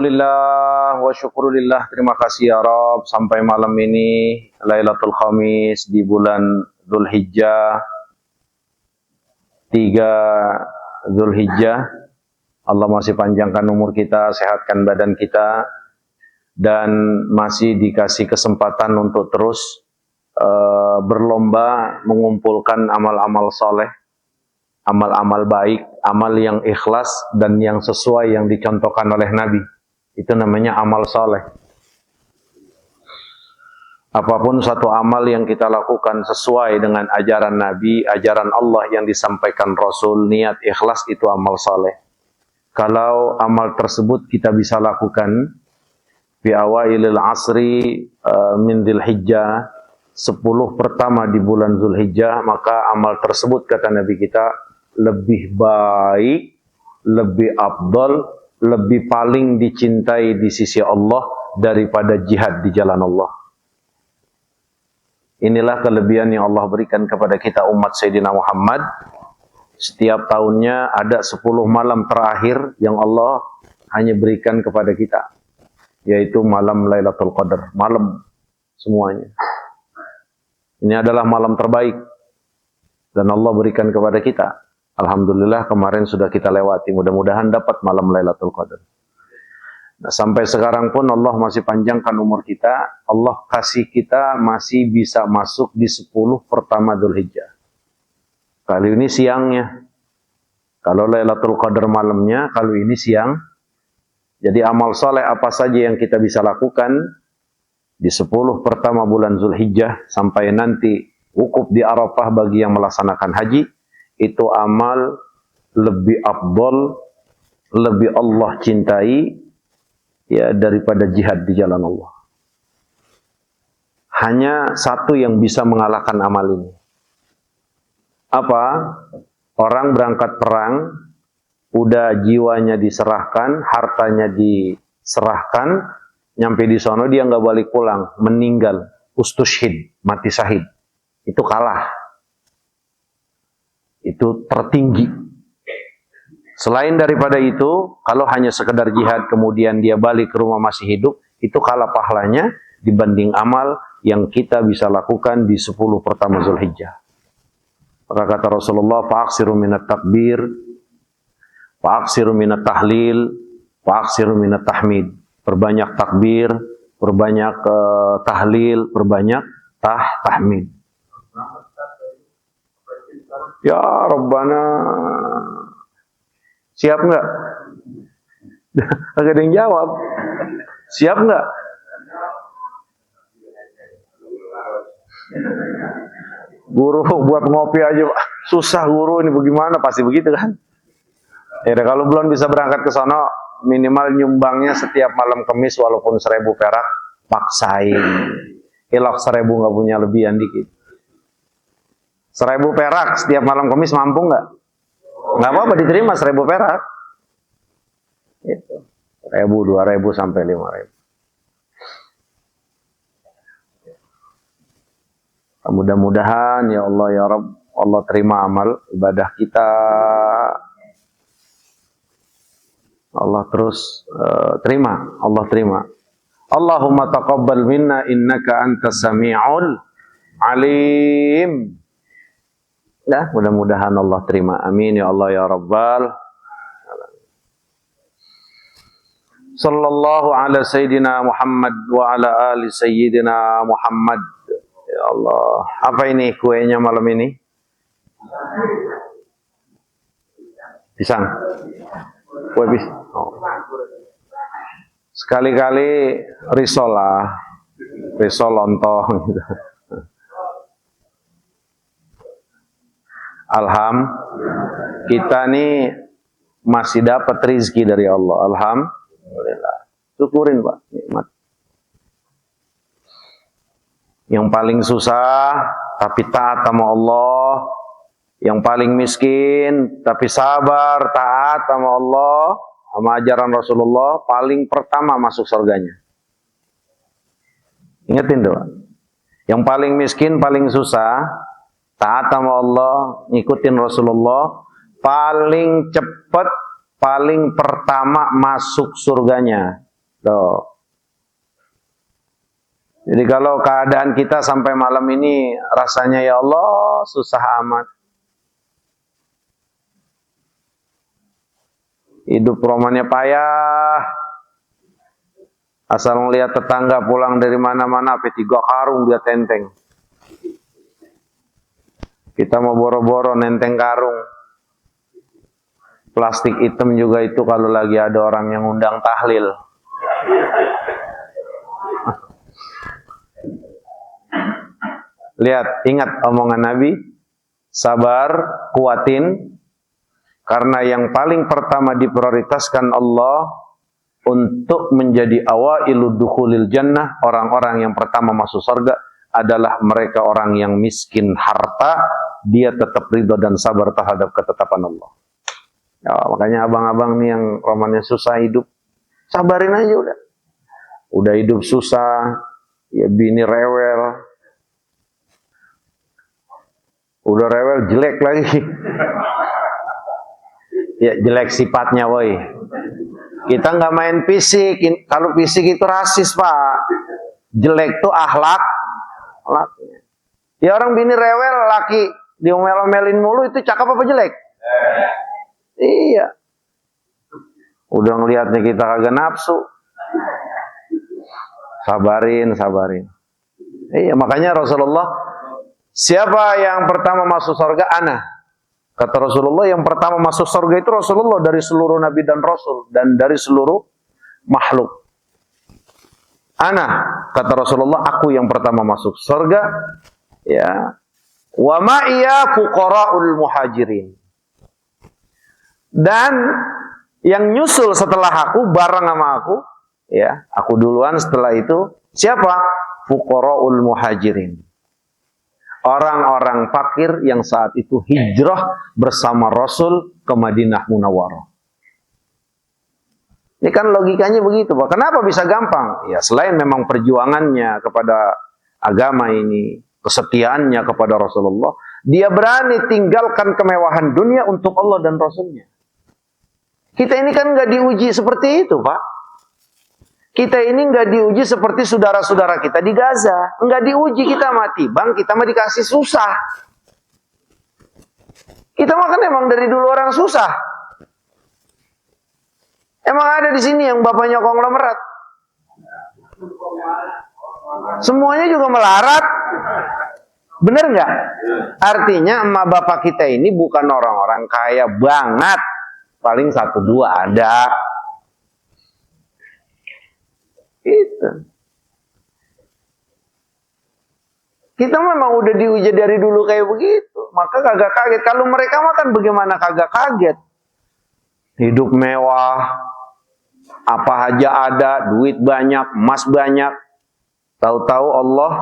Alhamdulillah wa syukurillah, terima kasih ya Rabb, sampai malam ini Lailatul Khamis di bulan Dzulhijjah 3 Dzulhijjah. Allah masih panjangkan umur kita, sehatkan badan kita, dan masih dikasih kesempatan untuk terus berlomba mengumpulkan amal-amal soleh, amal-amal baik, amal yang ikhlas dan yang sesuai yang dicontohkan oleh Nabi. Itu namanya amal soleh. Apapun satu amal yang kita lakukan sesuai dengan ajaran Nabi, ajaran Allah yang disampaikan Rasul, niat ikhlas, itu amal soleh. Kalau amal tersebut kita bisa lakukan fi awailil asri min Dzulhijjah, 10 pertama di bulan Dzulhijjah, maka amal tersebut kata Nabi kita lebih baik, lebih afdal, lebih paling dicintai di sisi Allah daripada jihad di jalan Allah. Inilah kelebihan yang Allah berikan kepada kita umat Sayyidina Muhammad. Setiap tahunnya ada 10 malam terakhir yang Allah hanya berikan kepada kita, yaitu malam Lailatul Qadar, malam semuanya. Ini adalah malam terbaik dan Allah berikan kepada kita. Alhamdulillah kemarin sudah kita lewati, mudah-mudahan dapat malam Lailatul Qadar. Nah, sampai sekarang pun Allah masih panjangkan umur kita, Allah kasih kita masih bisa masuk di 10 pertama Dzulhijjah. Kali ini siangnya. Kalau Lailatul Qadar malamnya, kalau ini siang. Jadi amal soleh apa saja yang kita bisa lakukan di 10 pertama bulan Dzulhijjah sampai nanti wukuf di Arafah bagi yang melaksanakan haji, itu amal lebih afdal, lebih Allah cintai ya daripada jihad di jalan Allah. Hanya satu yang bisa mengalahkan amal ini. Apa? Orang berangkat perang, udah jiwanya diserahkan, hartanya diserahkan, nyampe di sono dia nggak balik pulang, meninggal, ustushhid, mati syahid. Itu kalah. Itu tertinggi. Selain daripada itu, kalau hanya sekedar jihad kemudian dia balik ke rumah masih hidup, itu kalah pahalanya dibanding amal yang kita bisa lakukan di 10 pertama Dzulhijjah. Maka kata Rasulullah, fa'aksiru minat takbir, fa'aksiru minat tahlil, fa'aksiru minat tahmid. Perbanyak takbir, perbanyak tahlil, perbanyak tahmid. Ya Rabbana. Siap nggak? Agak ada yang jawab. Siap nggak? Guru buat ngopi aja susah, guru ini bagaimana? Pasti begitu kan? Ya kalau belum bisa berangkat ke sana, minimal nyumbangnya setiap malam Kamis walaupun 1.000 perak, paksain. Elok 1.000 nggak punya lebihan dikit. 1.000 perak setiap malam Kamis mampu nggak? Nggak apa-apa, diterima 1.000 perak. Itu 1.000, 2.000 sampai 5.000. Mudah-mudahan ya Allah ya Rabb, Allah terima amal ibadah kita. Allah terus terima, Allah terima. Allahumma taqabbal minna innaka antas sami'ul alim. Ya, mudah-mudahan Allah terima. Amin ya Allah ya Rabbal. Sallallahu ala sayyidina Muhammad wa ala ali sayyidina Muhammad. Ya Allah, apa ini kuenya malam ini? Pisang. Kue pisang. Oh. Sekali-kali risol lah, risol lontong. Gitu. Kita nih masih dapat rezeki dari Allah. Alhamdulillah. Syukurin Pak, nikmat. Yang paling susah tapi taat sama Allah, yang paling miskin tapi sabar taat sama Allah, sama ajaran Rasulullah, paling pertama masuk surganya. Ingetin tuh, yang paling miskin, paling susah taat sama Allah, ngikutin Rasulullah, paling cepat, paling pertama masuk surganya. Tuh. Jadi kalau keadaan kita sampai malam ini rasanya ya Allah susah amat. Hidup romannya payah. Asal ngelihat tetangga pulang dari mana-mana, P3 karung dia tenteng. Kita mau boro-boro nenteng karung. Plastik hitam juga itu kalau lagi ada orang yang undang tahlil. Lihat, ingat omongan Nabi, sabar, kuatin, karena yang paling pertama diprioritaskan Allah untuk menjadi awailu dukhulil jannah, orang-orang yang pertama masuk surga adalah mereka orang yang miskin harta, dia tetap ridho dan sabar terhadap ketetapan Allah. Ya, makanya abang-abang nih yang romannya susah hidup, sabarin aja udah. Udah hidup susah, ya bini rewel, udah rewel jelek lagi. Ya jelek sifatnya woi. Kita nggak main fisik. Kalau fisik itu rasis pak. Jelek tuh akhlaknya. Ya orang bini rewel laki diomel-omelin mulu itu cakep apa jelek? Iya. Udah ngelihatnya kita kagak nafsu. Sabarin. Iya makanya Rasulullah, siapa yang pertama masuk surga? Ana. Kata Rasulullah, yang pertama masuk surga itu Rasulullah dari seluruh nabi dan rasul dan dari seluruh makhluk. Ana, kata Rasulullah, aku yang pertama masuk surga. Ya. Wa ma'iya fuqara'ul muhajirin. Dan yang nyusul setelah aku, bareng sama aku, ya, aku duluan setelah itu, siapa? Fuqara'ul muhajirin. Orang-orang fakir yang saat itu hijrah bersama Rasul ke Madinah Munawwarah. Ini kan logikanya begitu, Pak. Kenapa bisa gampang? Ya, selain memang perjuangannya kepada agama ini, kesetiaannya kepada Rasulullah, dia berani tinggalkan kemewahan dunia untuk Allah dan Rasulnya. Kita ini kan nggak diuji seperti itu, Pak. Kita ini nggak diuji seperti saudara-saudara kita di Gaza. Nggak diuji, kita mati. Bang, kita mah dikasih susah. Kita mah kan emang dari dulu orang susah. Emang ada di sini yang bapaknya konglomerat. Semuanya juga melarat. Bener nggak? Artinya emak bapak kita ini bukan orang-orang kaya banget. Paling 1-2 ada. Itu. Kita memang udah diuji dari dulu kayak begitu. Maka kagak kaget. Kalau mereka makan bagaimana kagak kaget. Hidup mewah. Apa aja ada. Duit banyak. Emas banyak. Tahu-tahu Allah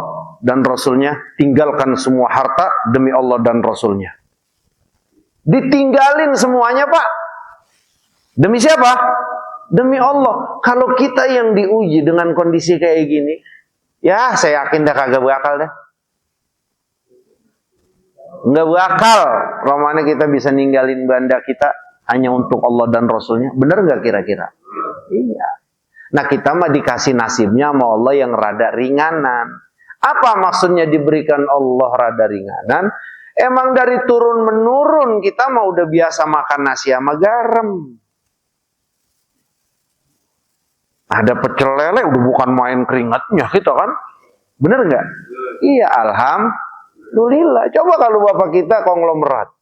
dan Rasulnya tinggalkan semua harta demi Allah dan Rasulnya. Ditinggalin semuanya Pak. Demi siapa? Demi Allah. Kalau kita yang diuji dengan kondisi kayak gini, ya saya yakin dah kagak bakal dah. Nggak bakal romane kita bisa ninggalin banda kita hanya untuk Allah dan Rasulnya. Bener nggak kira-kira? Iya. Nah kita mah dikasih nasibnya sama Allah yang rada ringanan. Apa maksudnya diberikan Allah rada ringanan? Emang dari turun menurun kita mah udah biasa makan nasi sama garam. Ada pecel lele udah bukan main keringatnya gitu kan. Bener nggak? Iya, alhamdulillah. Coba kalau bapak kita konglomerat.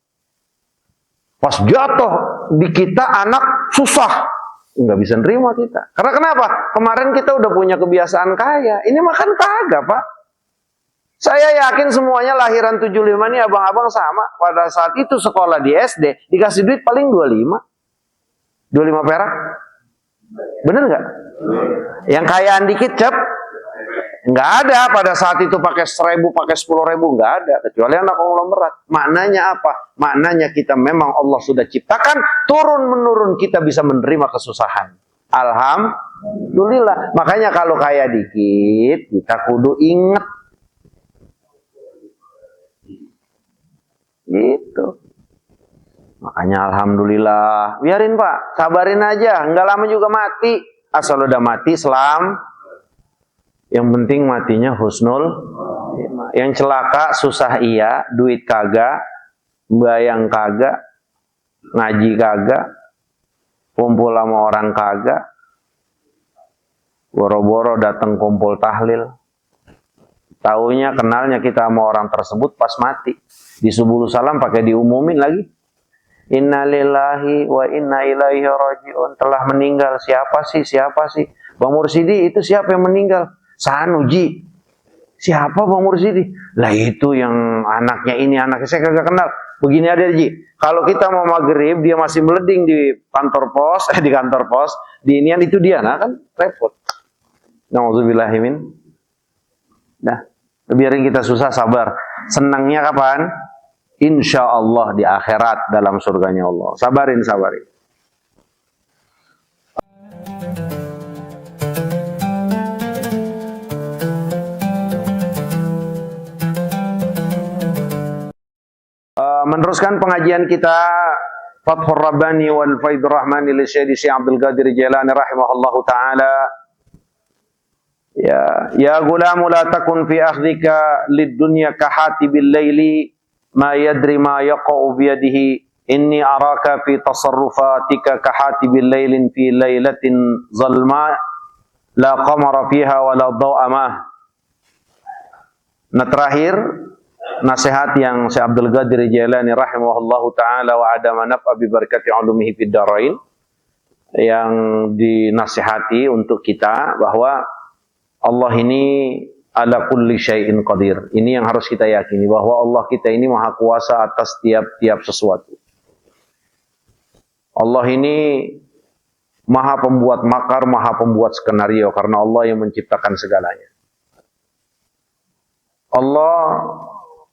Pas jatuh di kita anak susah. Nggak bisa nerima kita. Karena kenapa? Kemarin kita udah punya kebiasaan kaya. Ini makan kagak Pak. Saya yakin semuanya lahiran 75 ini abang-abang sama. Pada saat itu sekolah di SD dikasih duit paling 25 perak. Bener nggak? Yang kayaan dikit cep, nggak ada pada saat itu pakai 1.000, pakai 10.000 nggak ada. Kecuali anak konglomerat. Maknanya apa? Maknanya kita memang Allah sudah ciptakan turun menurun kita bisa menerima kesusahan. Alhamdulillah. Makanya kalau kaya dikit kita kudu inget. Gitu. Makanya alhamdulillah, biarin Pak, sabarin aja, nggak lama juga mati. Asal udah mati selam, yang penting matinya husnul. Yang celaka susah iya, duit kagak, bayang kagak, ngaji kagak, kumpul sama orang kagak, boro-boro datang kumpul tahlil. Taunya kenalnya kita sama orang tersebut pas mati. Di subuh salam pakai diumumin lagi. Innalillahi wa inna ilaihi raji'un. Telah meninggal. Siapa sih? Siapa sih? Bang Mursidi itu siapa yang meninggal? Sanuji. Siapa Bang Mursidi? Lah itu yang anaknya ini, anaknya saya kagak kenal. Begini ada Ji. Kalau kita mau maghrib, dia masih meleding di kantor pos, di inian itu dia, nah kan repot. Nauzubillahimin. Nah, biarin kita susah, sabar. Senangnya kapan? Insya Allah di akhirat dalam surganya Allah. Sabarin. Meneruskan pengajian kita Fathur Rabbani wal Faidur Rahmani li Syekh Abdul Qadir Jailani rahimahullahu taala. Ya gulamu la takun fi akhdika lid dunya ka hatibil laili ma yadri ma yaqa'u bi yadihi inni araka fi tasarrufatika ka hatibil lailin fi lailatin zalma la qamara fiha wa la dhaw'a ma. Nah, terakhir nasihat yang Syekh Abdul Qadir Jailani rahimahullahu taala wa adama naf'a bi barakati ulumihi fid darain, yang dinasihati untuk kita bahwa Allah ini ala kulli syai'in qadir. Ini yang harus kita yakini, bahwa Allah kita ini maha kuasa atas tiap-tiap sesuatu. Allah ini maha pembuat makar, maha pembuat skenario, karena Allah yang menciptakan segalanya. Allah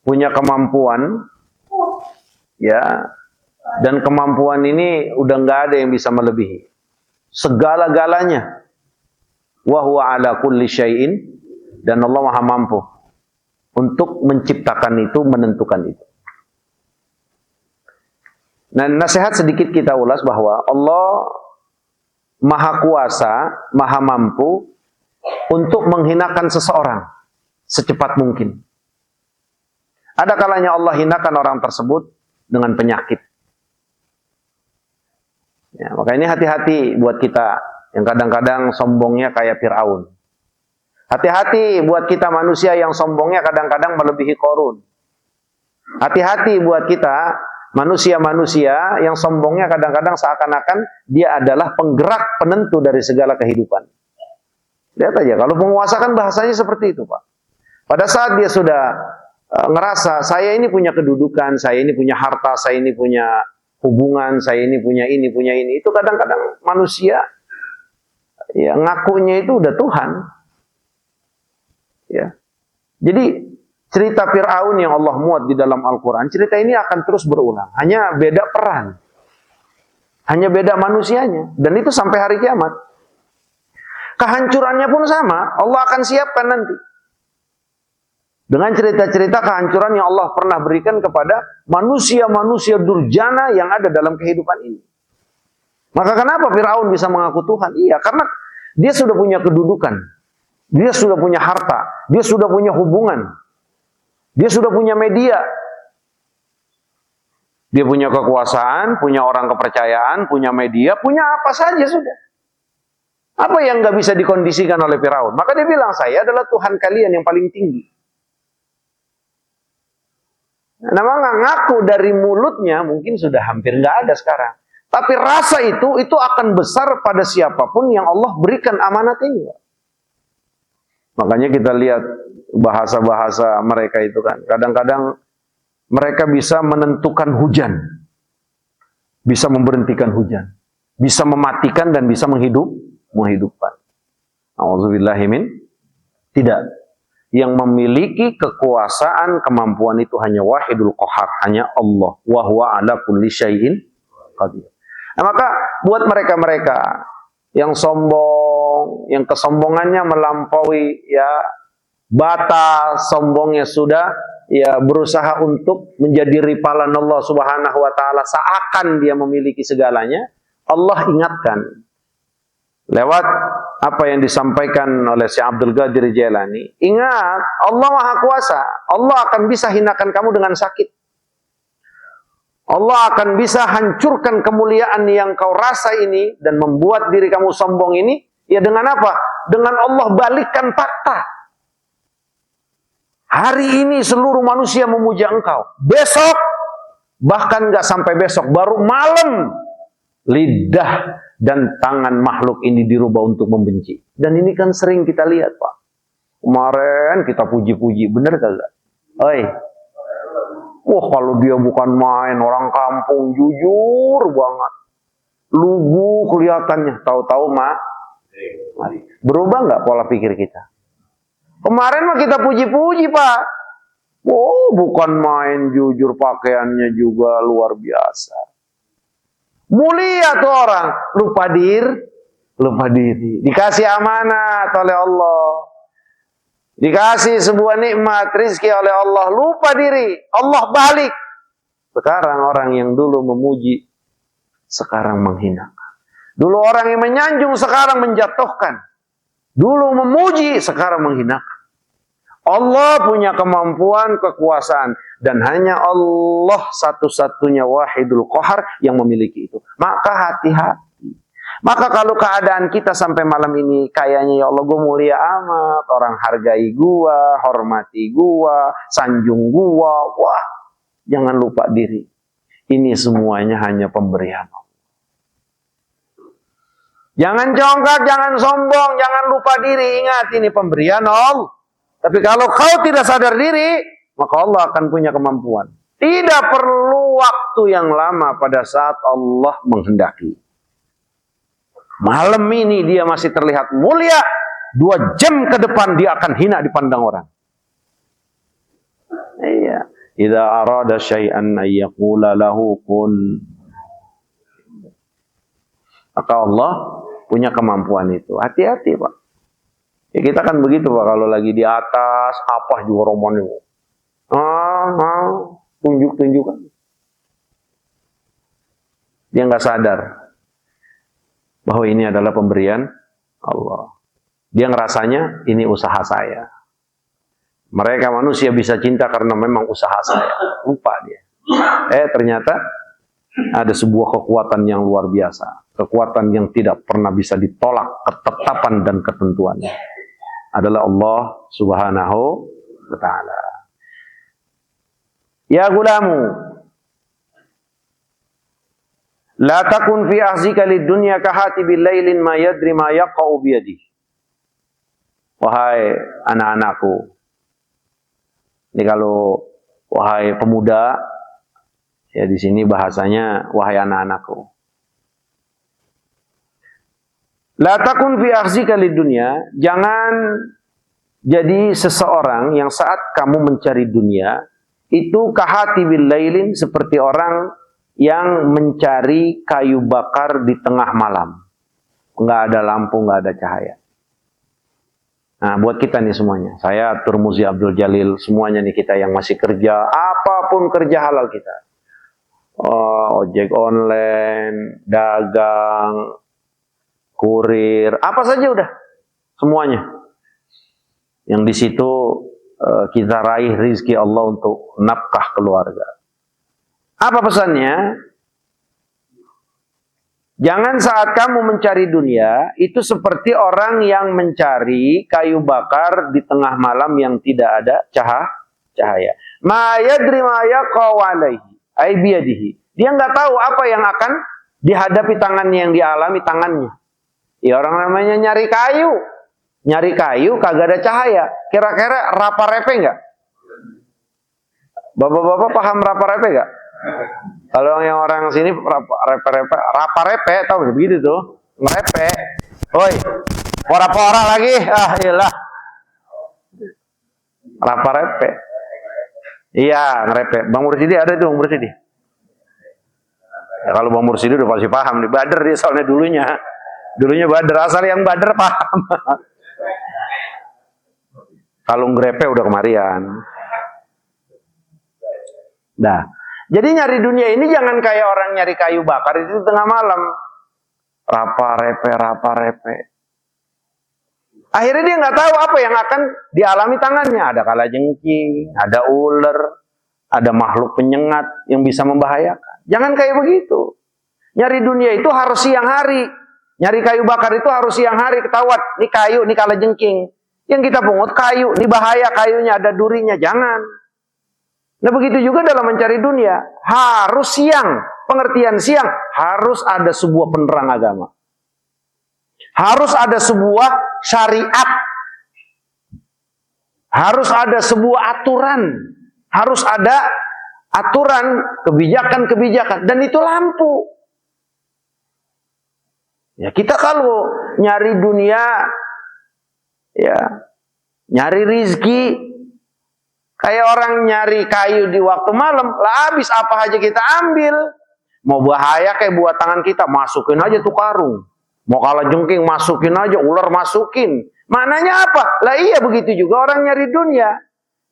punya kemampuan, ya, dan kemampuan ini udah nggak ada yang bisa melebihi segala-galanya. Wa huwa ala kulli syai'in, dan Allah maha mampu untuk menciptakan itu, menentukan itu. Nah, nasihat sedikit kita ulas bahwa Allah maha kuasa, maha mampu untuk menghinakan seseorang secepat mungkin. Ada kalanya Allah hinakan orang tersebut dengan penyakit. Ya, maka ini hati-hati buat kita yang kadang-kadang sombongnya kayak Fir'aun. Hati-hati buat kita manusia yang sombongnya kadang-kadang melebihi Qarun. Hati-hati buat kita manusia-manusia yang sombongnya kadang-kadang seakan-akan dia adalah penggerak penentu dari segala kehidupan. Lihat aja, kalau penguasa kan bahasanya seperti itu, Pak. Pada saat dia sudah ngerasa, saya ini punya kedudukan, saya ini punya harta, saya ini punya hubungan, saya ini punya ini. Itu kadang-kadang manusia ya ngakunya itu udah Tuhan. Ya. Jadi cerita Fir'aun yang Allah muat di dalam Al-Quran, cerita ini akan terus berulang. Hanya beda peran. Hanya beda manusianya. Dan itu sampai hari kiamat. Kehancurannya pun sama, Allah akan siapkan nanti. Dengan cerita-cerita kehancuran yang Allah pernah berikan kepada manusia-manusia durjana yang ada dalam kehidupan ini. Maka kenapa Fir'aun bisa mengaku Tuhan? Iya, karena dia sudah punya kedudukan. Dia sudah punya harta. Dia sudah punya hubungan. Dia sudah punya media. Dia punya kekuasaan, punya orang kepercayaan, punya media, punya apa saja sudah. Apa yang nggak bisa dikondisikan oleh Firaun? Maka dia bilang, saya adalah Tuhan kalian yang paling tinggi. Nah, ngaku dari mulutnya mungkin sudah hampir nggak ada sekarang. Tapi rasa itu akan besar pada siapapun yang Allah berikan amanat ini. Makanya kita lihat bahasa-bahasa mereka itu kan. Kadang-kadang mereka bisa menentukan hujan. Bisa memberhentikan hujan. Bisa mematikan dan bisa menghidupkan. A'udzubillahimin. Tidak. Yang memiliki kekuasaan, kemampuan itu hanya Wahidul Qahar. Hanya Allah. Wa huwa ala kulli syai'in qadir. Nah, maka buat mereka-mereka yang sombong, yang kesombongannya melampaui ya batas, sombongnya sudah ya berusaha untuk menjadi ripalan Allah Subhanahu wa taala seakan dia memiliki segalanya, Allah ingatkan. lewat apa yang disampaikan oleh Syekh Abdul Qadir Jailani. Ingat, Allah Maha Kuasa. Allah akan bisa hinakan kamu dengan sakit. Allah akan bisa hancurkan kemuliaan yang kau rasa ini dan membuat diri kamu sombong ini. Ya dengan apa? Dengan Allah balikkan fakta. Hari ini seluruh manusia memuja engkau. Besok, bahkan gak sampai besok, baru malam, lidah dan tangan makhluk ini dirubah untuk membenci. Dan ini kan sering kita lihat, Pak. Kemarin kita puji-puji, bener kagak? Oi. Wah, kalau dia bukan main, orang kampung jujur banget. Lugu kelihatannya, tahu-tahu berubah nggak pola pikir kita? Kemarin mah kita puji-puji, Pak. Oh, bukan main, jujur, pakaiannya juga luar biasa. Mulia tuh orang, lupa diri. Dikasih amanat oleh Allah. Dikasih sebuah nikmat rizki oleh Allah, lupa diri, Allah balik. Sekarang orang yang dulu memuji, sekarang menghina. Dulu orang yang menyanjung, sekarang menjatuhkan. Dulu memuji, sekarang menghina. Allah punya kemampuan, kekuasaan. Dan hanya Allah satu-satunya wahidul qahar yang memiliki itu. Maka hati-hati. Maka kalau keadaan kita sampai malam ini kayaknya ya Allah gue mulia amat, orang hargai gua, hormati gua, sanjung gua, wah, jangan lupa diri. Ini semuanya hanya pemberian Allah. Jangan jongkak, jangan sombong, jangan lupa diri. Ingat ini pemberian Allah. Tapi kalau kau tidak sadar diri, maka Allah akan punya kemampuan. Tidak perlu waktu yang lama pada saat Allah menghendaki. Malam ini dia masih terlihat mulia, 2 jam ke depan dia akan hina dipandang orang. Iya. Idza arada syai'an ay yaqula lahu kun. Maka Allah punya kemampuan itu. Hati-hati, Pak. Ya kita kan begitu, Pak, kalau lagi di atas apa juga roman itu. Tunjuk-tunjukkan. Dia nggak sadar bahwa ini adalah pemberian Allah. Dia ngerasanya ini usaha saya. Mereka manusia bisa cinta karena memang usaha saya. Lupa dia. Ternyata ada sebuah kekuatan yang luar biasa. Kekuatan yang tidak pernah bisa ditolak ketetapan dan ketentuannya. Adalah Allah Subhanahu wa ta'ala. Ya gulamu, la takun fi ahzika lid dunya ka hatibil lailin ma yadri ma yaqau bi yadihi. Wahai anak-anakku. Ini kalau wahai pemuda, ya di sini bahasanya wahai anak-anakku. La takun fi ahzika lid dunya, jangan jadi seseorang yang saat kamu mencari dunia itu ka hatibil lailin seperti orang yang mencari kayu bakar di tengah malam. Nggak ada lampu, nggak ada cahaya. Nah, buat kita nih semuanya. Saya Turmuzi Abdul Jalil, semuanya nih kita yang masih kerja, apapun kerja halal kita. Ojek online, dagang, kurir, apa saja udah. Semuanya. Yang di situ kita raih rizki Allah untuk nafkah keluarga. Apa pesannya? Jangan saat kamu mencari dunia, itu seperti orang yang mencari kayu bakar di tengah malam yang tidak ada cahaya. Ma yadri ma yaqau alaihi, ay biyadihi. Dia nggak tahu apa yang akan dihadapi tangannya, yang dialami tangannya. Ya orang namanya nyari kayu. Nyari kayu kagak ada cahaya. Kira-kira rapa-repe nggak? Bapak-bapak paham rapa-repe nggak? Kalau yang orang sini rapa-repe, tahu nggak begitu tuh? Ngerepe. Oi, pora-pora lagi. Iyalah. Rapa-repe. Iya, ngerepe. Bang Mursidi ada itu, Bang Mursidi. Ya, kalau Bang Mursidi udah pasti paham nih. Badar dia soalnya dulunya. Dulunya Badar, asal yang Badar paham. Kalau ngerepe udah kemarian. Nah, jadi nyari dunia ini jangan kayak orang nyari kayu bakar itu tengah malam. rapa repe. Akhirnya dia nggak tahu apa yang akan dialami tangannya. Ada kalajengking, ada ular, ada makhluk penyengat yang bisa membahayakan. Jangan kayak begitu. Nyari dunia itu harus siang hari. Nyari kayu bakar itu harus siang hari, ketahuan. Ini kayu, ini kalajengking. Yang kita pungut kayu, ini bahaya kayunya, ada durinya. Jangan. Nah begitu juga dalam mencari dunia. Harus siang. Pengertian siang. Harus ada sebuah penerang agama. Harus ada sebuah syariat. Harus ada sebuah aturan. Harus ada aturan, kebijakan-kebijakan. Dan itu lampu. Ya kita kalau nyari dunia, ya nyari rizki, kayak orang nyari kayu di waktu malam, lah habis apa aja kita ambil. Mau bahaya kayak buat tangan kita, masukin aja tuh karung. Mau kalajengking, masukin aja, ular masukin. Maknanya apa? Lah iya begitu juga orang nyari dunia.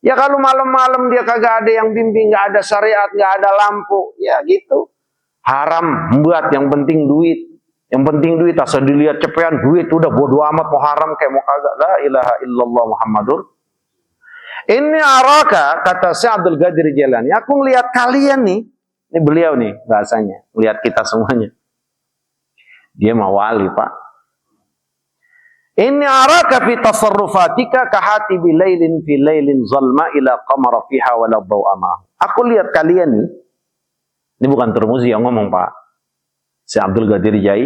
Ya kalau malam-malam dia kagak ada yang bimbing, gak ada syariat, gak ada lampu, ya gitu. Haram buat, yang penting duit. Yang penting duit, asal dilihat cepean duit, udah bodo amat mau haram kayak mau kagak. La ilaha illallah Muhammadur. Ini araka, kata Syekh Abdul Qadir Jailani, aku ngelihat kalian nih, ini beliau nih bahasanya, lihat kita semuanya. Dia mau wali, Pak. Ini araka fi tasarrufatika kahati bilailin fi lailin zalma ila qamara fiha wala dhaw'ama. Aku lihat kalian nih, ini bukan Tirmizi yang ngomong, Pak. Syekh Abdul Qadir Jai,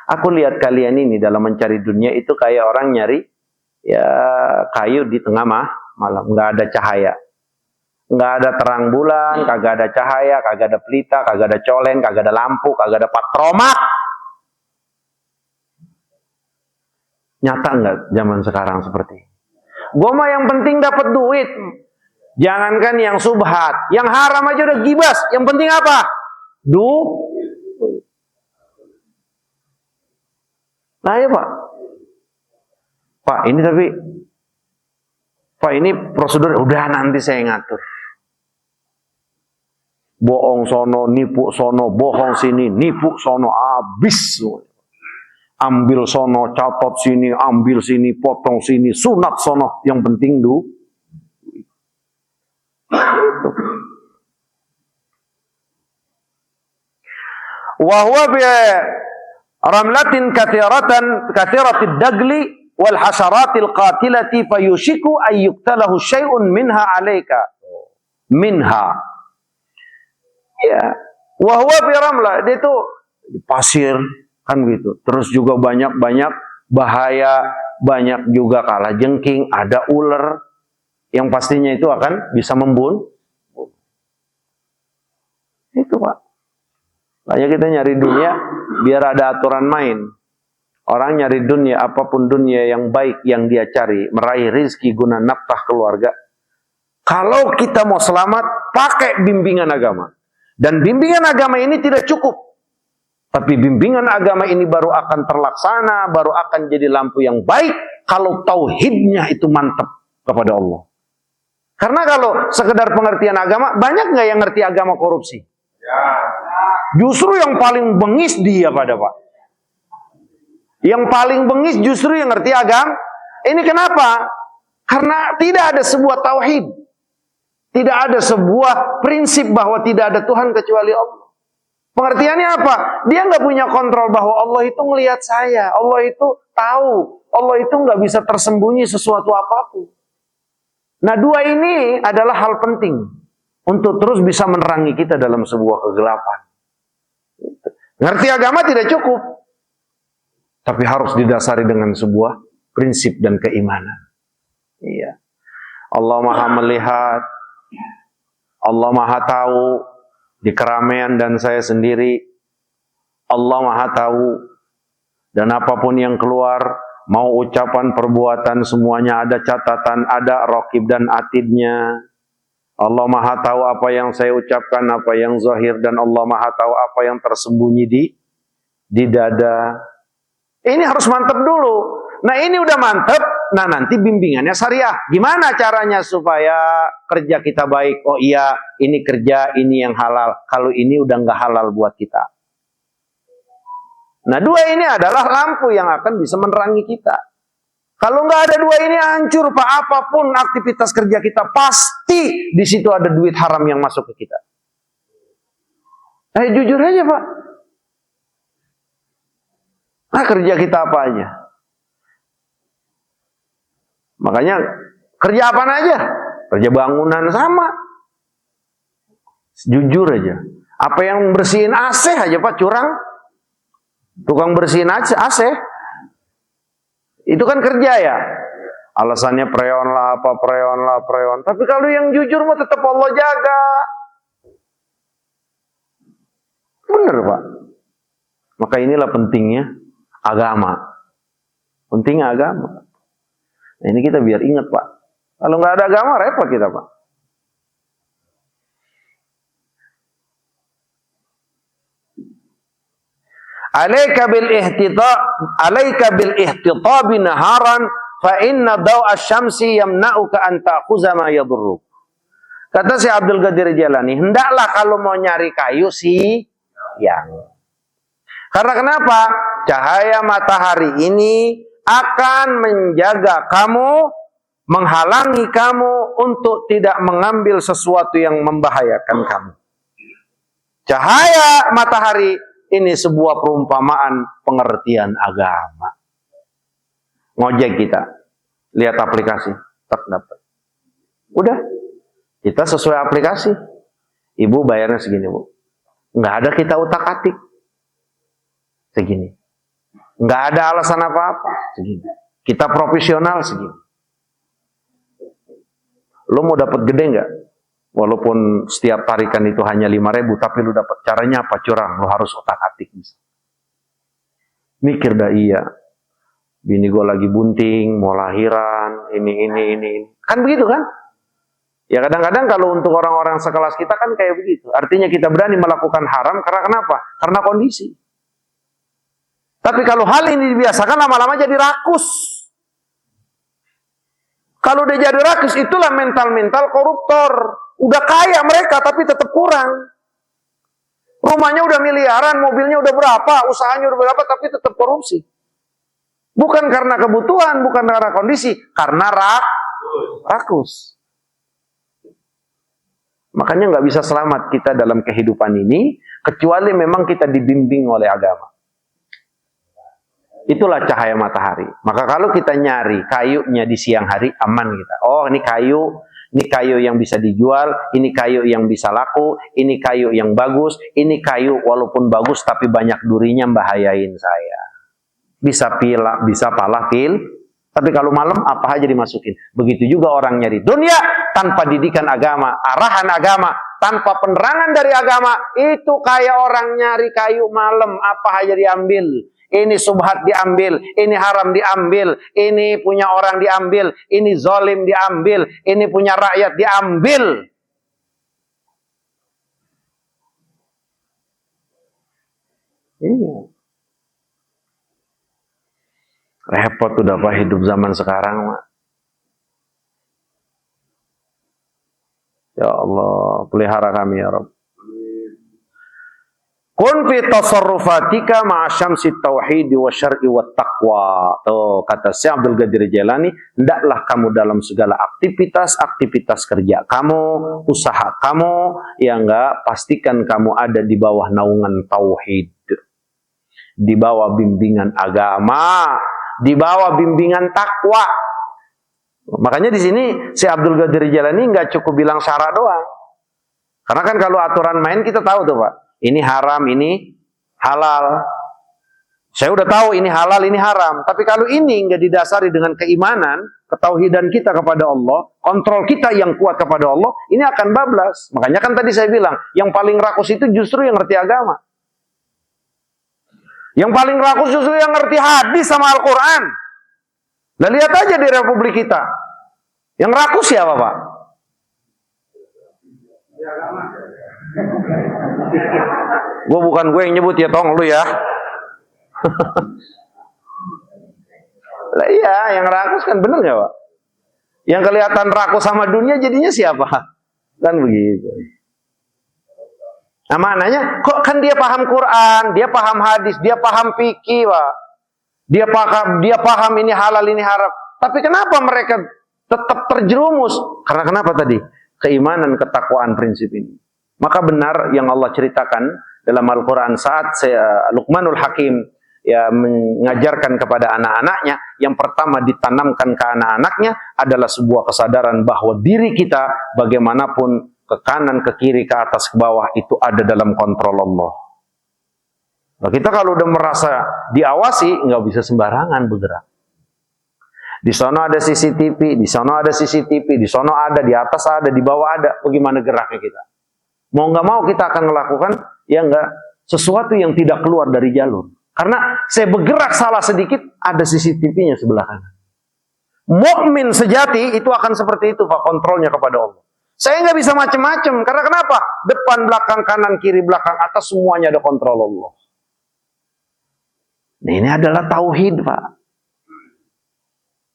aku lihat kalian ini dalam mencari dunia itu kayak orang nyari ya kayu di tengah malam, nggak ada cahaya, nggak ada terang bulan, kagak ada cahaya, kagak ada pelita, kagak ada coleng, kagak ada lampu, kagak ada patromak. Nyata nggak zaman sekarang seperti ini? Gua mah yang penting dapat duit, jangankan yang subhat, yang haram aja udah gibas. Yang penting apa? Nah ya Pak, Pak ini tapi, Pak ini prosedur, udah nanti saya ngatur. Bohong sono, nipu sono, bohong sini, nipu sono, habis. Ambil sono, catat sini, ambil sini, potong sini, sunat sono, yang penting Wahwa ramlatin kathiratid dagli wal hasaratil qatilati fayushiku ayyuktalahu syai'un minha alaika ya wahwa fi ramlah, dia itu pasir kan gitu, terus juga banyak bahaya, banyak juga kalajengking, ada ular yang pastinya itu akan bisa membunuh. Itu Pak. Makanya kita nyari dunia biar ada aturan main. Orang nyari dunia, apapun dunia yang baik yang dia cari, meraih rizki guna nafkah keluarga. Kalau kita mau selamat, pakai bimbingan agama. Dan bimbingan agama ini tidak cukup. Tapi bimbingan agama ini baru akan terlaksana, baru akan jadi lampu yang baik kalau tauhidnya itu mantap kepada Allah. Karena kalau sekedar pengertian agama, banyak nggak yang ngerti agama korupsi? Justru yang paling bengis dia pada Pak. Yang paling bengis justru yang ngerti agama. Ini kenapa? Karena tidak ada sebuah tauhid. Tidak ada sebuah prinsip bahwa tidak ada Tuhan kecuali Allah. Pengertiannya apa? Dia nggak punya kontrol bahwa Allah itu ngelihat saya. Allah itu tahu. Allah itu nggak bisa tersembunyi sesuatu apapun. Nah, dua ini adalah hal penting untuk terus bisa menerangi kita dalam sebuah kegelapan. Ngerti agama tidak cukup, tapi harus didasari dengan sebuah prinsip dan keimanan. Iya. Allah Maha melihat, Allah Maha tahu di keramaian dan saya sendiri. Allah Maha tahu, dan apapun yang keluar, mau ucapan, perbuatan, semuanya ada catatan, ada raqib dan atidnya. Allah Maha tahu apa yang saya ucapkan, apa yang zahir, dan Allah Maha tahu apa yang tersembunyi di dada. Ini harus mantap dulu. Nah ini udah mantap, nah nanti bimbingannya syariah. Gimana caranya supaya kerja kita baik? Oh iya, ini kerja, ini yang halal. Kalau ini udah nggak halal buat kita. Nah, dua ini adalah lampu yang akan bisa menerangi kita. Kalau nggak ada dua ini hancur, Pak. Apapun aktivitas kerja kita, pasti di situ ada duit haram yang masuk ke kita. Jujur aja, Pak. Nah, kerja kita apa aja? Makanya kerja apa aja? Kerja bangunan sama. Jujur aja. Apa yang bersihin AC aja, Pak, curang. Tukang bersihin AC. Itu kan kerja ya. Alasannya preon lah, apa preon. Tapi kalau yang jujur mah tetap Allah jaga. Bener, Pak. Maka inilah pentingnya agama. Pentingnya agama. Nah, ini kita biar ingat, Pak. Kalau nggak ada agama, repot kita, Pak. Alaika bil ihtitab naharan fa inna daw'a syamsi yamna'uka an ta'khuza ma yadurruk. Kata si Abdul Qadir Jailani, hendaklah kalau mau nyari kayu siang. Karena kenapa? Cahaya matahari ini akan menjaga kamu, menghalangi kamu untuk tidak mengambil sesuatu yang membahayakan kamu. Cahaya matahari ini sebuah perumpamaan pengertian agama. Ngojek kita, lihat aplikasi, tak dapat. Udah, kita sesuai aplikasi. Ibu bayarnya segini, Bu. Nggak ada kita utak-atik. Segini. Nggak ada alasan apa-apa. Segini. Kita profesional segini. Lo mau dapat gede nggak? Walaupun setiap tarikan itu hanya 5.000, tapi lu dapat caranya apa? Curang, lu harus otak-atik. Mikir dah iya. Bini gue lagi bunting, mau lahiran, ini. Kan begitu kan? Ya kadang-kadang kalau untuk orang-orang sekelas kita kan kayak begitu. Artinya kita berani melakukan haram karena kenapa? Karena kondisi. Tapi kalau hal ini dibiasakan, lama-lama jadi rakus. Kalau udah jadi rakus, itulah mental-mental koruptor. Udah kaya mereka, tapi tetap kurang. Rumahnya udah miliaran, mobilnya udah berapa, usahanya udah berapa, tapi tetap korupsi. Bukan karena kebutuhan, bukan karena kondisi, karena rakus. Makanya nggak bisa selamat kita dalam kehidupan ini, kecuali memang kita dibimbing oleh agama. Itulah cahaya matahari. Maka kalau kita nyari kayunya di siang hari, aman kita. Oh, ini kayu yang bisa dijual, ini kayu yang bisa laku, ini kayu yang bagus, ini kayu walaupun bagus tapi banyak durinya membahayain saya. Bisa pala pil, tapi kalau malam apa aja dimasukin. Begitu juga orang nyari dunia tanpa didikan agama, arahan agama, tanpa penerangan dari agama, itu kayak orang nyari kayu malam, apa aja diambil. Ini subhat diambil, ini haram diambil, ini punya orang diambil, ini zalim diambil, ini punya rakyat diambil. Iya. Repot udah Pak hidup zaman sekarang, Mak. Ya Allah, pelihara kami ya Rabb. Kun fi tasarrufatika ma'a syamsi tauhid wa syar'i wa taqwa. Tuh, kata Syekh Abdul Qadir Jailani, hendaklah kamu dalam segala aktivitas kerja kamu, usaha kamu, ya enggak, pastikan kamu ada di bawah naungan tauhid. Di bawah bimbingan agama, di bawah bimbingan takwa. Makanya di sini Syekh Abdul Qadir Jailani enggak cukup bilang syarat doang. Karena kan kalau aturan main kita tahu tuh, Pak. Ini haram, ini halal. Saya udah tahu ini halal, ini haram. Tapi kalau ini nggak didasari dengan keimanan, ketauhidan kita kepada Allah, kontrol kita yang kuat kepada Allah, ini akan bablas. Makanya kan tadi saya bilang, yang paling rakus itu justru yang ngerti agama. Yang paling rakus justru yang ngerti hadis sama Al-Quran. Nah, lihat aja di Republik kita. Yang rakus siapa, Pak? Bukan gue yang nyebut ya, tong lu ya. Lah iya, yang rakus kan bener gak Pak? Yang kelihatan rakus sama dunia jadinya siapa? Kan begitu. Nah, maknanya kok kan dia paham Quran, dia paham hadis, dia paham fikih, Pak. Dia paham ini halal, ini haram. Tapi kenapa mereka tetap terjerumus? Karena kenapa tadi? Keimanan, ketakwaan prinsip ini. Maka benar yang Allah ceritakan dalam Al-Quran saat Luqmanul Hakim ya mengajarkan kepada anak-anaknya, yang pertama ditanamkan ke anak-anaknya adalah sebuah kesadaran bahwa diri kita bagaimanapun ke kanan, ke kiri, ke atas, ke bawah itu ada dalam kontrol Allah. Nah, kita kalau udah merasa diawasi, nggak bisa sembarangan bergerak. Di sana ada CCTV, di sana ada CCTV, di sana ada, di atas ada, di bawah ada. Bagaimana geraknya kita? Mau nggak mau kita akan melakukan ya nggak sesuatu yang tidak keluar dari jalur. Karena saya bergerak salah sedikit, ada CCTV-nya sebelah kanan. Mukmin sejati itu akan seperti itu, Pak, kontrolnya kepada Allah. Saya nggak bisa macam-macam. Karena kenapa? Depan, belakang, kanan, kiri, belakang, atas, semuanya ada kontrol Allah. Nah, ini adalah tauhid, Pak.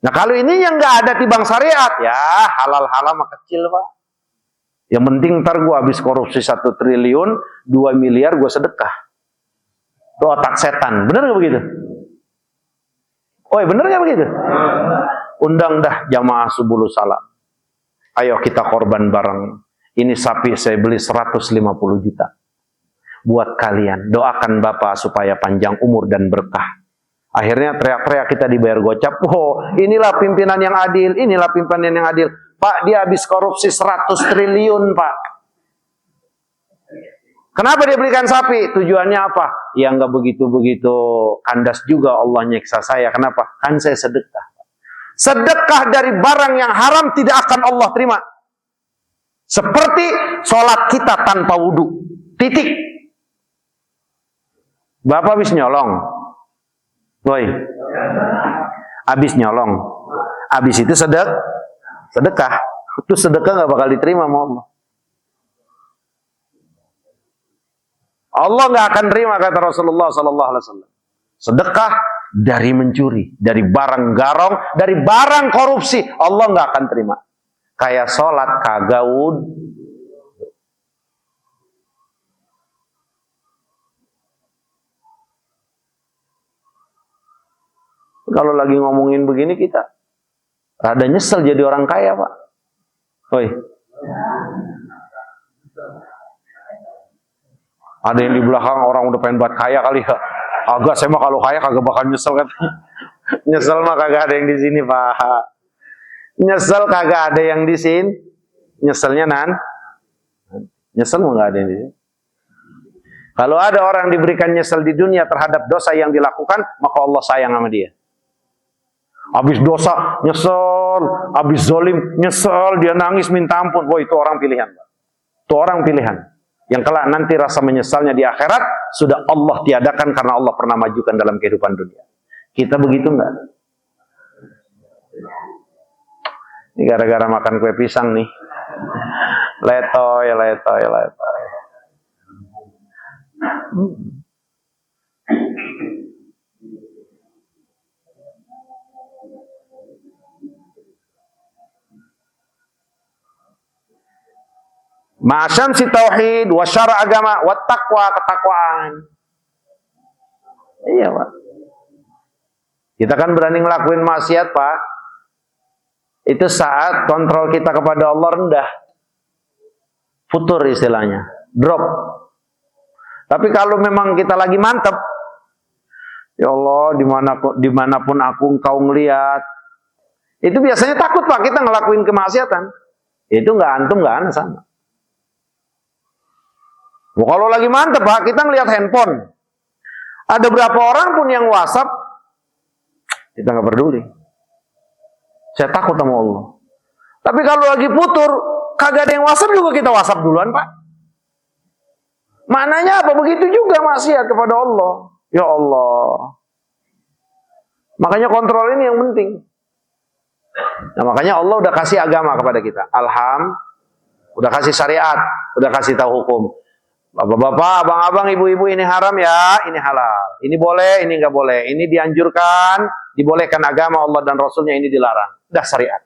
Nah, kalau ini yang nggak ada timbang syariat, ya halal-halal mah kecil, Pak. Yang penting ntar gue habis korupsi 1 triliun, 2 miliar gue sedekah. Itu otak setan. Bener nggak begitu? Oh, bener nggak begitu? Undang dah jamaah subuh salam. Ayo kita korban bareng. Ini sapi saya beli 150 juta. Buat kalian. Doakan Bapak supaya panjang umur dan berkah. Akhirnya teriak-teriak kita dibayar gocap. Oh, inilah pimpinan yang adil. Inilah pimpinan yang adil. Pak, dia habis korupsi 100 triliun, Pak. Kenapa dia belikan sapi? Tujuannya apa? Ya nggak begitu-begitu kandas juga Allah nyiksa saya. Kenapa? Kan saya sedekah. Sedekah dari barang yang haram tidak akan Allah terima. Seperti sholat kita tanpa wudhu. Titik. Bapak habis nyolong. Woi. Habis nyolong. Habis itu sedekah. Itu sedekah nggak bakal diterima sama Allah. Allah nggak akan terima, kata Rasulullah SAW. Sedekah dari mencuri, dari barang garong, dari barang korupsi, Allah nggak akan terima. Kayak sholat kagak wudhu. Kalau lagi ngomongin begini kita rada nyesel jadi orang kaya, Pak. Oi. Ada yang di belakang orang udah pengen buat kaya kali ya. Agak saya mah kalau kaya kagak bakal nyesel kan. Nyesel mah kagak ada yang di sini, Pak. Nyesel kagak ada yang di sini. Nyeselnya nyesel mah nggak ada yang di sini. Kalau ada orang diberikan nyesel di dunia terhadap dosa yang dilakukan, maka Allah sayang sama dia. Habis dosa nyesel, habis zolim nyesel, dia nangis minta ampun. Wah, itu orang pilihan, Pak. Itu orang pilihan. Yang kelak nanti rasa menyesalnya di akhirat sudah Allah tiadakan karena Allah pernah majukan dalam kehidupan dunia. Kita begitu enggak? Ini gara-gara makan kue pisang nih. Letoy. Ma'asyam si tauhid, wasyara agama, wattaqwa, ketakwaan. Iya, Pak. Kita kan berani ngelakuin maksiat, Pak. Itu saat kontrol kita kepada Allah rendah. Futur istilahnya. Drop. Tapi kalau memang kita lagi mantep, ya Allah, dimanapun aku engkau ngeliat. Itu biasanya takut, Pak, kita ngelakuin kemaksiatan. Itu nggak antum, nggak ana sama. Kalau lagi mantep, Pak, kita ngelihat handphone. Ada berapa orang pun yang WhatsApp, kita nggak peduli. Saya takut sama Allah. Tapi kalau lagi putur, kagak ada yang WhatsApp juga kita WhatsApp duluan, Pak. Maknanya apa? Begitu juga maksiat kepada Allah. Ya Allah. Makanya kontrol ini yang penting. Nah, makanya Allah udah kasih agama kepada kita. Udah kasih syariat, udah kasih tahu hukum. Bapak-bapak, abang-abang, ibu-ibu, ini haram ya, ini halal. Ini boleh, ini nggak boleh. Ini dianjurkan, dibolehkan agama Allah dan Rasulnya, ini dilarang. Udah syariat.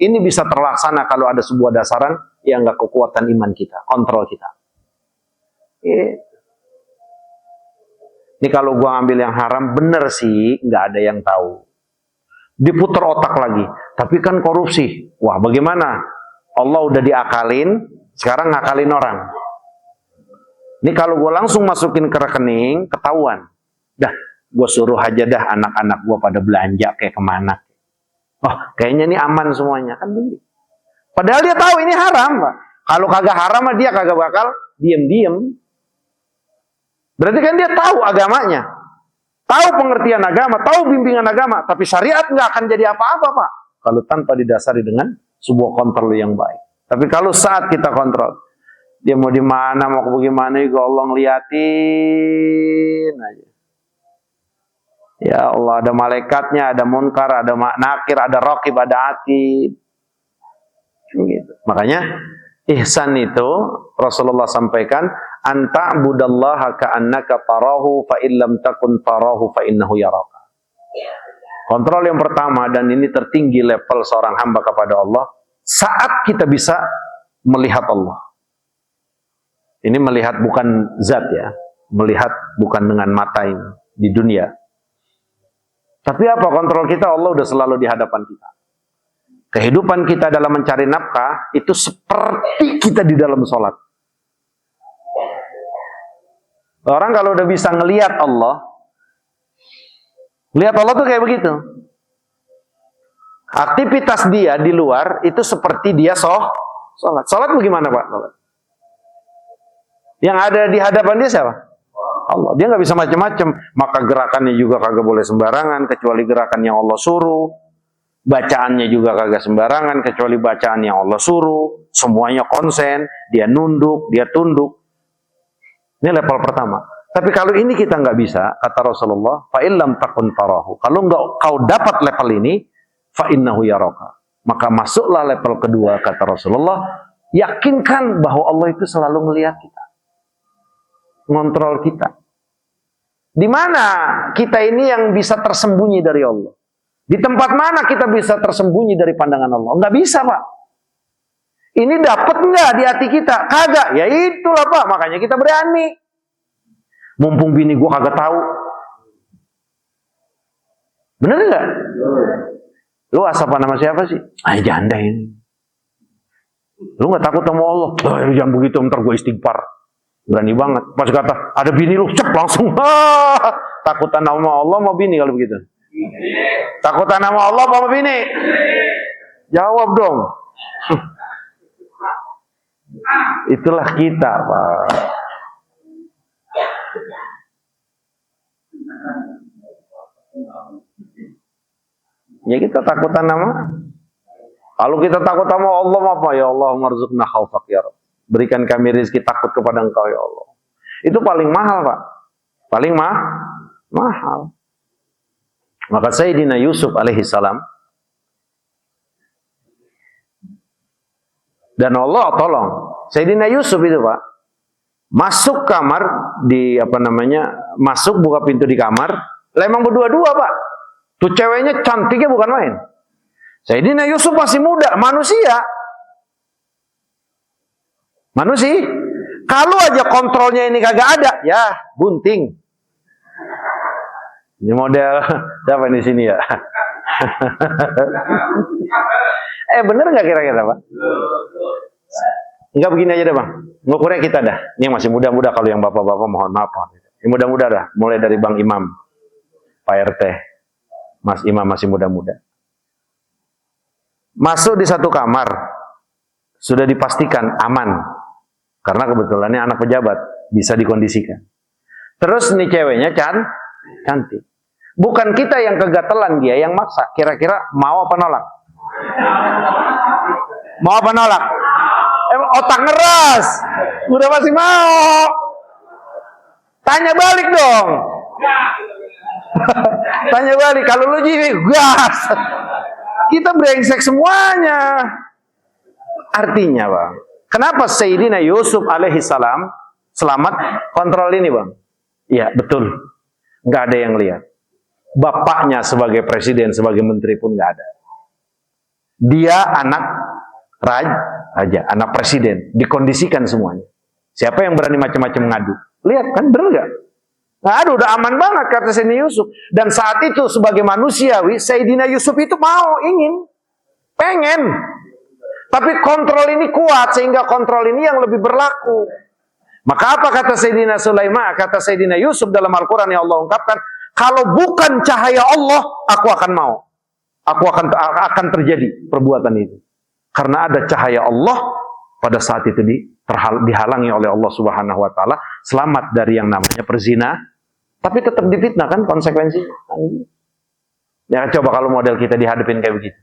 Ini bisa terlaksana kalau ada sebuah dasaran yang nggak kekuatan iman kita, kontrol kita. Ini kalau gua ambil yang haram, bener sih, nggak ada yang tahu. Diputar otak lagi, tapi kan korupsi. Wah, bagaimana? Allah udah diakalin, sekarang ngakalin orang. Ini kalau gua langsung masukin ke rekening, ketahuan. Dah, gua suruh aja dah anak-anak gua pada belanja kayak kemana. Oh, kayaknya ini aman semuanya, kan begitu. Padahal dia tahu ini haram, Pak. Kalau kagak haram, dia kagak bakal diem-diem. Berarti kan dia tahu agamanya, tahu pengertian agama, tahu bimbingan agama, tapi syariat nggak akan jadi apa-apa, Pak. Kalau tanpa didasari dengan sebuah kontrol yang baik. Tapi kalau saat kita kontrol, dia mau di mana, mau bagaimana, juga Allah ngeliatin aja. Ya Allah, ada malaikatnya, ada munkar, ada nakir, ada raqib, ada atid. Gitu. Makanya ihsan itu Rasulullah sampaikan, anta budallaha ka'annaka tarahu fa illam takun tarahu fa innahu yaraka. Kontrol yang pertama, dan ini tertinggi level seorang hamba kepada Allah, saat kita bisa melihat Allah. Ini melihat bukan zat ya, melihat bukan dengan mata ini di dunia. Tapi apa kontrol kita? Allah udah selalu di hadapan kita. Kehidupan kita dalam mencari nafkah itu seperti kita di dalam sholat. Orang kalau udah bisa ngelihat Allah, lihat Allah tuh kayak begitu. Aktivitas dia di luar itu seperti dia sholat. Sholat bagaimana, Pak? Yang ada di hadapan dia siapa? Allah. Dia nggak bisa macam-macam. Maka gerakannya juga kagak boleh sembarangan, kecuali gerakan yang Allah suruh. Bacaannya juga kagak sembarangan, kecuali bacaan yang Allah suruh. Semuanya konsen, dia nunduk, dia tunduk. Ini level pertama. Tapi kalau ini kita nggak bisa, kata Rasulullah, fa illam takun tarahu. Kalau nggak kau dapat level ini, fa innahu yaraka. Maka masuklah level kedua, kata Rasulullah. Yakinkan bahwa Allah itu selalu melihat kita, ngontrol kita. Di mana kita ini yang bisa tersembunyi dari Allah? Di tempat mana kita bisa tersembunyi dari pandangan Allah? Nggak bisa, Pak. Ini dapat nggak di hati kita? Kagak. Ya itulah, Pak. Makanya kita berani. Mumpung bini gua kagak tahu. Bener nggak? Lu asapan nama siapa sih? Ah, janda ini. Lu nggak takut sama Allah? Oh, jangan begitu, ntar gua istighfar. Berani banget. Pas kata, ada bini lu, cep langsung. Takutan sama Allah mau bini kalau begitu? Takutan sama Allah mau bini? Jawab dong. Itulah kita, Pak. Ya kita takutan sama. Kalau kita takut sama Allah apa? Ya Allah, marzuqna khaufak ya Rabb. Berikan kami rezeki takut kepada Engkau ya Allah. Itu paling mahal, Pak. Paling mahal. Maka Sayyidina Yusuf alaihi salam, dan Allah tolong Sayyidina Yusuf itu, Pak, masuk kamar di masuk buka pintu di kamar, emang berdua-dua, Pak. Tuh ceweknya cantiknya bukan main. Sayyidina Yusuf masih muda, manusia. Kalau aja kontrolnya ini kagak ada, ya bunting. Ini model siapa di sini ya? Bener nggak kira-kira, Pak? Enggak, begini aja deh, Bang. Ngukurnya kita dah. Ini yang masih muda-muda, kalau yang bapak-bapak mohon maaf. Yang muda-muda dah, mulai dari Bang Imam, Pak RT, Mas Imam masih muda-muda. Masuk di satu kamar, sudah dipastikan aman. Karena kebetulannya anak pejabat, bisa dikondisikan. Terus nih ceweknya cantik. Bukan kita yang kegatelan, dia yang maksa. Kira-kira mau apa nolak? Mau apa nolak? Otak ngeras. Udah masih mau. Tanya balik dong. Tanya balik. Kalau lu jadi gas. Kita brengsek semuanya. Artinya, Bang, kenapa Sayyidina Yusuf alaihi salam selamat kontrol ini, Bang? Iya, betul. Nggak ada yang lihat. Bapaknya sebagai presiden, sebagai menteri pun nggak ada. Dia anak raja, anak presiden, dikondisikan semuanya. Siapa yang berani macam-macam ngadu? Lihat kan, benar nggak? Aduh, udah aman banget kata Sayyidina Yusuf. Dan saat itu sebagai manusiawi, Sayyidina Yusuf itu pengen. Tapi kontrol ini kuat, sehingga kontrol ini yang lebih berlaku. Maka apa kata Sayyidina Sulaiman, kata Sayyidina Yusuf dalam Al-Quran yang Allah ungkapkan, kalau bukan cahaya Allah, aku akan mau. Aku akan terjadi perbuatan itu. Karena ada cahaya Allah, pada saat itu dihalangi oleh Allah Subhanahu wa taala, selamat dari yang namanya perzina, tapi tetap difitnah kan konsekuensinya. Ya coba kalau model kita dihadapin kayak begitu.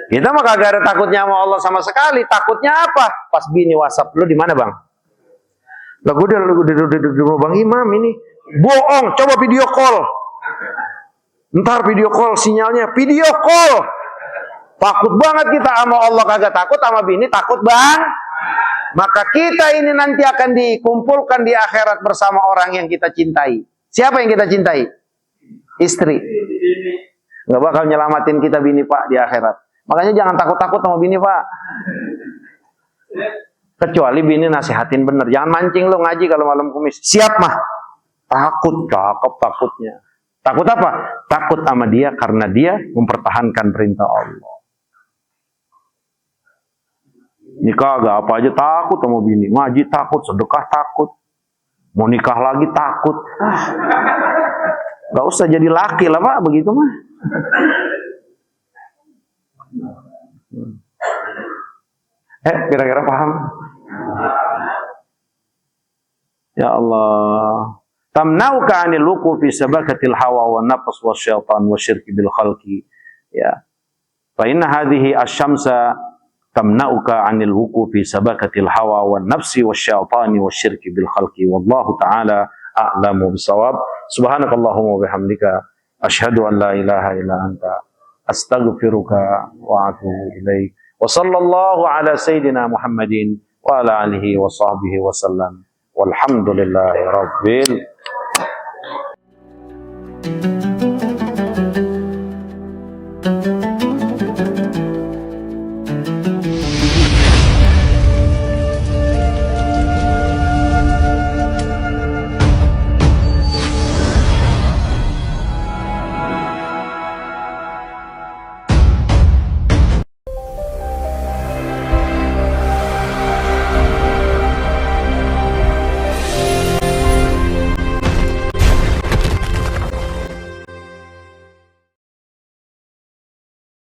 Kita mah kagak ada takutnya sama Allah sama sekali. Takutnya apa? Pas bini WhatsApp, lu di mana bang? Lah gue udah Bang Imam ini. Bohong, coba video call. Ntar video call sinyalnya, video call. Takut banget kita sama Allah kagak takut, sama bini takut bang. Maka kita ini nanti akan dikumpulkan di akhirat bersama orang yang kita cintai. Siapa yang kita cintai? Istri. Nggak bakal nyelamatin kita bini pak di akhirat. Makanya jangan takut-takut sama bini pak. Kecuali bini nasihatin bener. Jangan mancing lo ngaji kalau malam kumis. Siap mah. Takut, cakep takutnya. Takut apa? Takut sama dia karena dia mempertahankan perintah Allah. Nikah agak apa aja takut sama bini. Ngaji takut, sedekah takut. Mau nikah lagi takut. Gak usah jadi laki lah pak, begitu mah. Kira-kira paham? Ya Allah. Tamnauka 'anil wuqufi sabakatil hawa wan nafs wasyaitan wasyirki bil khalqi. Ya. Fa inna hadhihi asy-syamsa tamnauka 'anil wuqufi sabakatil hawa wan nafsi wasyaitani wasyirki bil khalqi. Wallahu ta'ala a'lamu bisawab. Subhanakallahumma wa bihamdika asyhadu an la ilaha illa anta astaghfiruka wa atubu ilaik. Wa sallallahu ala sayyidina Muhammadin wa ala alihi wa sahbihi wa sallam. Walhamdulillahi rabbil